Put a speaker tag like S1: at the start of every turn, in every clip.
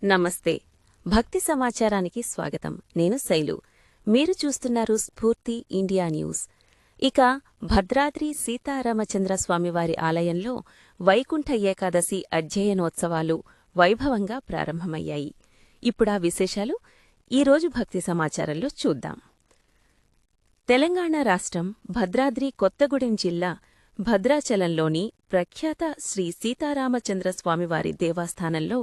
S1: నమస్తే. భక్తి సమాచారానికి స్వాగతం. నేను శైలు. మీరు చూస్తున్నారు స్ఫూర్తి ఇండియా న్యూస్. ఇక భద్రాద్రి సీతారామచంద్ర స్వామివారి ఆలయంలో వైకుంఠ ఏకాదశి అధ్యయనోత్సవాలు వైభవంగా ప్రారంభమయ్యాయి. ఇప్పుడా విశేషాలు ఈరోజు భక్తి సమాచారంలో చూద్దాం. తెలంగాణ రాష్ట్రం భద్రాద్రి కొత్తగూడెం జిల్లా భద్రాచలంలోని ప్రఖ్యాత శ్రీ సీతారామచంద్ర స్వామివారి దేవస్థానంలో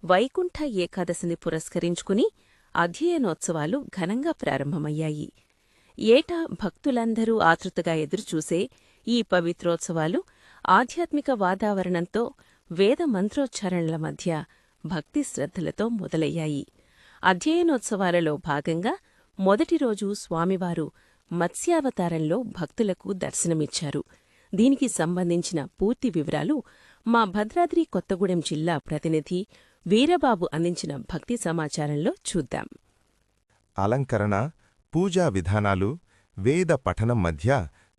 S1: వైకుంఠ ఏకాదశిని పురస్కరించుకుని అధ్యయనోత్సవాలు ఘనంగా ప్రారంభమయ్యాయి. ఏటా భక్తులందరూ ఆతృతగా ఎదురుచూసే ఈ పవిత్రోత్సవాలు ఆధ్యాత్మిక వాతావరణంతో వేద మంత్రోచ్చారణల మధ్య భక్తి శ్రద్ధలతో మొదలయ్యాయి. అధ్యయనోత్సవాలలో భాగంగా మొదటి రోజు స్వామివారు మత్స్యావతారంలో భక్తులకు దర్శనమిచ్చారు. దీనికి సంబంధించిన పూర్తి వివరాలు మా భద్రాద్రి కొత్తగూడెం జిల్లా ప్రతినిధి వీరబాబు అందించిన భక్తి సమాచారంలో చూద్దాం.
S2: అలంకరణ, పూజా విధానాలు, వేద పఠనం మధ్య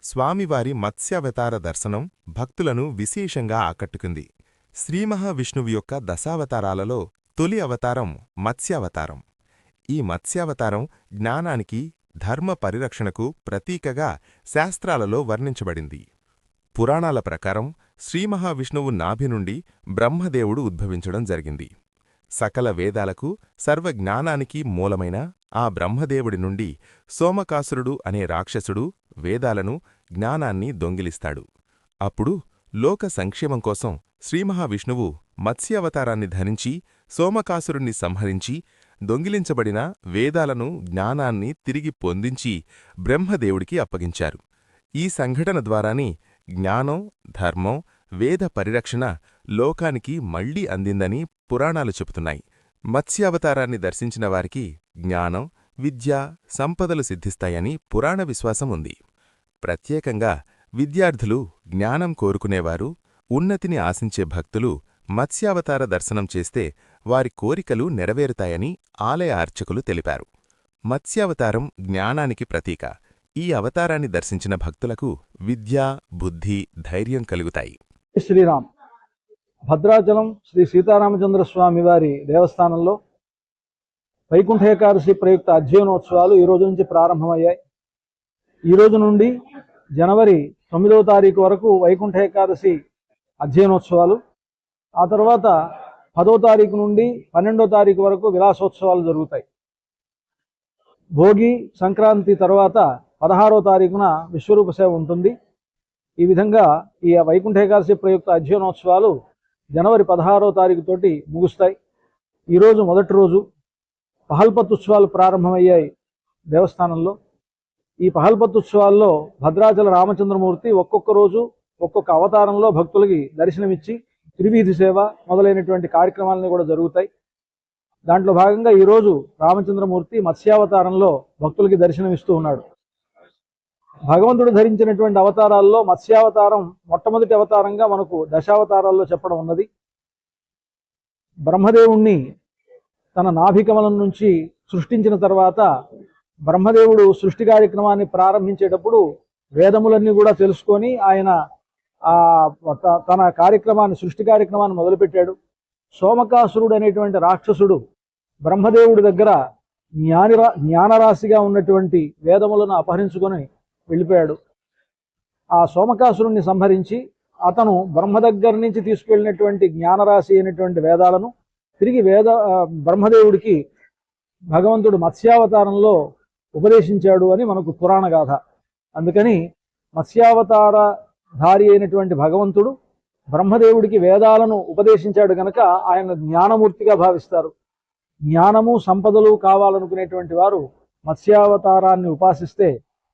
S2: స్వామివారి మత్స్యావతార దర్శనం భక్తులను విశేషంగా ఆకట్టుకుంది. శ్రీమహావిష్ణువు యొక్క దశావతారాలలో తొలి అవతారం మత్స్యావతారం. ఈ మత్స్యావతారం జ్ఞానానికి, ధర్మ పరిరక్షణకు ప్రతీకగా శాస్త్రాలలో వర్ణించబడింది. పురాణాల ప్రకారం శ్రీమహావిష్ణువు నాభి నుండి బ్రహ్మదేవుడు ఉద్భవించడం జరిగింది. సకల వేదాలకు, సర్వజ్ఞానానికి మూలమైన ఆ బ్రహ్మదేవుడి నుండి సోమకాసురుడు అనే రాక్షసుడు వేదాలను, జ్ఞానాన్ని దొంగిలిస్తాడు. అప్పుడు లోక సంక్షేమం కోసం శ్రీమహావిష్ణువు మత్స్యావతారాన్ని ధరించి సోమకాసురుణ్ణి సంహరించి దొంగిలించబడిన వేదాలను, జ్ఞానాన్ని తిరిగి పొందించి బ్రహ్మదేవుడికి అప్పగించారు. ఈ సంఘటన ద్వారానే జ్ఞానం, ధర్మం, వేద పరిరక్షణ లోకానికి మళ్లీ అందిందని పురాణాలు చెబుతున్నాయి. మత్స్యావతారాన్ని దర్శించిన వారికి జ్ఞానం, విద్య, సంపదలు సిద్ధిస్తాయని పురాణ విశ్వాసం ఉంది. ప్రత్యేకంగా విద్యార్థులు, జ్ఞానం కోరుకునేవారు, ఉన్నతిని ఆశించే భక్తులు మత్స్యావతార దర్శనం చేస్తే వారి కోరికలు నెరవేరుతాయని ఆలయ అర్చకులు తెలిపారు. మత్స్యావతారం జ్ఞానానికి ప్రతీక. ఈ అవతారాన్ని దర్శించిన భక్తులకు విద్య, బుద్ధి, ధైర్యం కలుగుతాయి.
S3: శ్రీరామ్. భద్రాచలం శ్రీ సీతారామచంద్ర స్వామి వారి దేవస్థానంలో వైకుంఠ ఏకాదశి ప్రయుక్త అధ్యయనోత్సవాలు ఈ రోజు నుంచి ప్రారంభమయ్యాయి. ఈ రోజు నుండి జనవరి 9వ తారీఖు వరకు వైకుంఠ ఏకాదశి అధ్యయనోత్సవాలు, ఆ తర్వాత 10వ తారీఖు నుండి 12వ తారీఖు వరకు విలాసోత్సవాలు జరుగుతాయి. భోగి, సంక్రాంతి తర్వాత 16వ తారీఖున విశ్వరూప సేవ ఉంటుంది. ఈ విధంగా ఈ వైకుంఠ ఏకాదశి ప్రయుక్త అధ్యయనోత్సవాలు జనవరి 16వ తారీఖు తోటి ముగుస్తాయి. ఈరోజు మొదటి రోజు పహల్పత్తుత్సవాలు ప్రారంభమయ్యాయి దేవస్థానంలో. ఈ పహల్పత్తుత్సవాల్లో భద్రాచల రామచంద్రమూర్తి ఒక్కొక్క రోజు ఒక్కొక్క అవతారంలో భక్తులకి దర్శనమిచ్చి త్రివీధి సేవ మొదలైనటువంటి కార్యక్రమాలని కూడా జరుగుతాయి. దాంట్లో భాగంగా ఈరోజు రామచంద్రమూర్తి మత్స్యావతారంలో భక్తులకి దర్శనమిస్తూ ఉన్నాడు. భగవంతుడు ధరించినటువంటి అవతారాల్లో మత్స్యావతారం మొట్టమొదటి అవతారంగా మనకు దశావతారాల్లో చెప్పడం ఉన్నది. బ్రహ్మదేవుణ్ణి తన నాభికమలం నుంచి సృష్టించిన తర్వాత బ్రహ్మదేవుడు సృష్టి కార్యక్రమాన్ని ప్రారంభించేటప్పుడు వేదములన్నీ కూడా తెలుసుకొని ఆయన తన కార్యక్రమాన్ని, సృష్టి కార్యక్రమాన్ని మొదలుపెట్టాడు. సోమకాసురుడు అనేటువంటి రాక్షసుడు బ్రహ్మదేవుడి దగ్గర జ్ఞానరాశిగా ఉన్నటువంటి వేదములను అపహరించుకొని వెళ్ళిపోయాడు. ఆ సోమకాసురుణ్ణి సంహరించి అతను బ్రహ్మ దగ్గర నుంచి తీసుకువెళ్ళినటువంటి జ్ఞానరాశి అయినటువంటి వేదాలను తిరిగి బ్రహ్మదేవుడికి భగవంతుడు మత్స్యావతారంలో ఉపదేశించాడు అని మనకు పురాణ గాథ. అందుకని మత్స్యావతారధారి అయినటువంటి భగవంతుడు బ్రహ్మదేవుడికి వేదాలను ఉపదేశించాడు గనక ఆయన జ్ఞానమూర్తిగా భావిస్తారు. జ్ఞానము, సంపదలు కావాలనుకునేటువంటి వారు మత్స్యావతారాన్ని ఉపాసిస్తే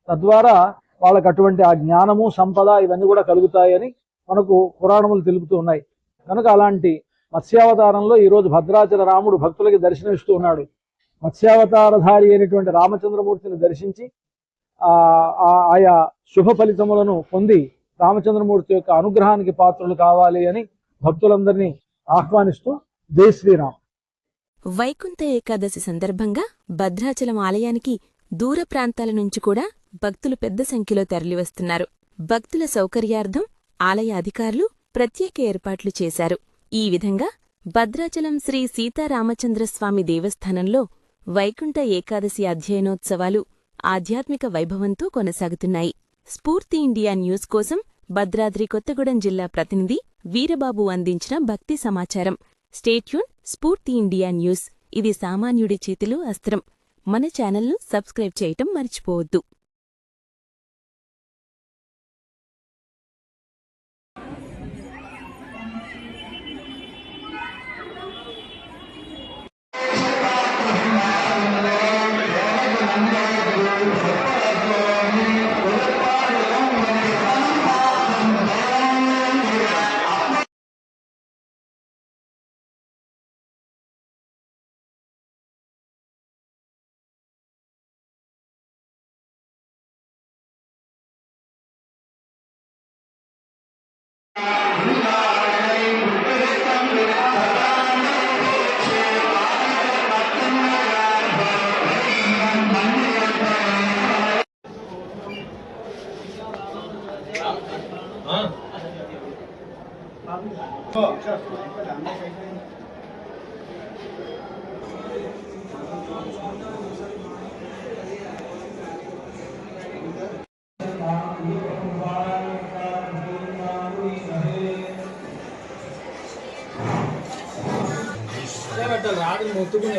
S3: తద్వారా వాళ్ళకు అటువంటి ఆ జ్ఞానము, సంపద ఇవన్నీ కూడా కలుగుతాయని మనకు పురాణములు తెలుపుతూ ఉన్నాయి. కనుక అలాంటి మత్స్యావతారంలో ఈరోజు భద్రాచల రాముడు భక్తులకి దర్శనమిస్తూ ఉన్నాడు. మత్స్యావతారధారి అయినటువంటి రామచంద్రమూర్తిని దర్శించి ఆయా శుభ ఫలితములను పొంది రామచంద్రమూర్తి యొక్క అనుగ్రహానికి పాత్రలు కావాలి అని భక్తులందరినీ ఆహ్వానిస్తూ జై శ్రీరామ్.
S1: వైకుంఠ ఏకాదశి సందర్భంగా భద్రాచలం ఆలయానికి దూర ప్రాంతాల నుంచి కూడా భక్తులు పెద్ద సంఖ్యలో తరలివస్తున్నారు. భక్తుల సౌకర్యార్థం ఆలయ అధికారులు ప్రత్యేక ఏర్పాట్లు చేశారు. ఈ విధంగా భద్రాచలం శ్రీ సీతారామచంద్రస్వామి దేవస్థానంలో వైకుంఠ ఏకాదశి అధ్యయనోత్సవాలు ఆధ్యాత్మిక వైభవంతో కొనసాగుతున్నాయి. స్ఫూర్తి ఇండియా న్యూస్ కోసం భద్రాద్రి కొత్తగూడెం జిల్లా ప్రతినిధి వీరబాబు అందించిన భక్తి సమాచారం. స్టేట్యూన్ స్ఫూర్తి ఇండియా న్యూస్. ఇది సామాన్యుడి చేతిలో అస్త్రం. మన ఛానల్ను సబ్స్క్రైబ్ చేయటం మర్చిపోవద్దు.
S4: రాడు మొత్తుకునే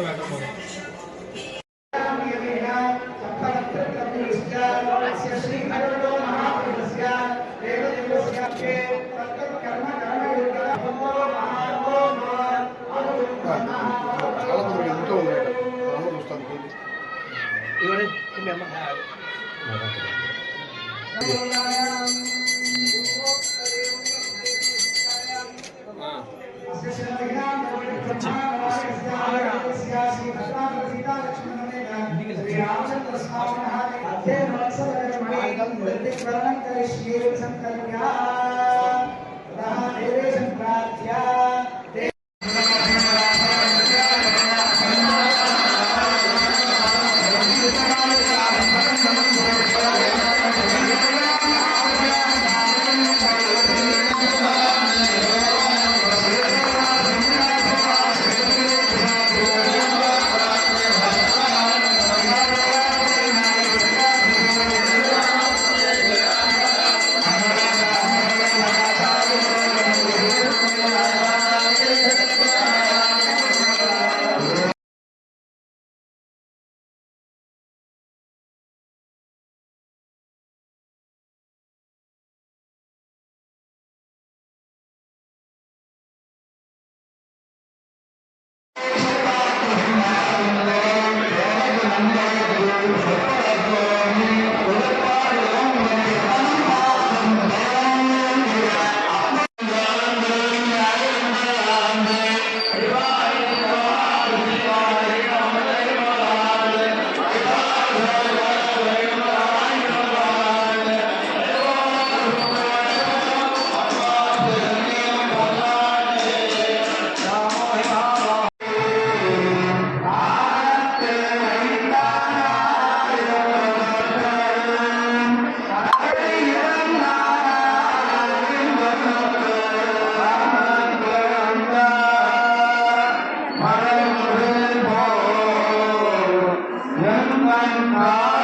S5: Bye.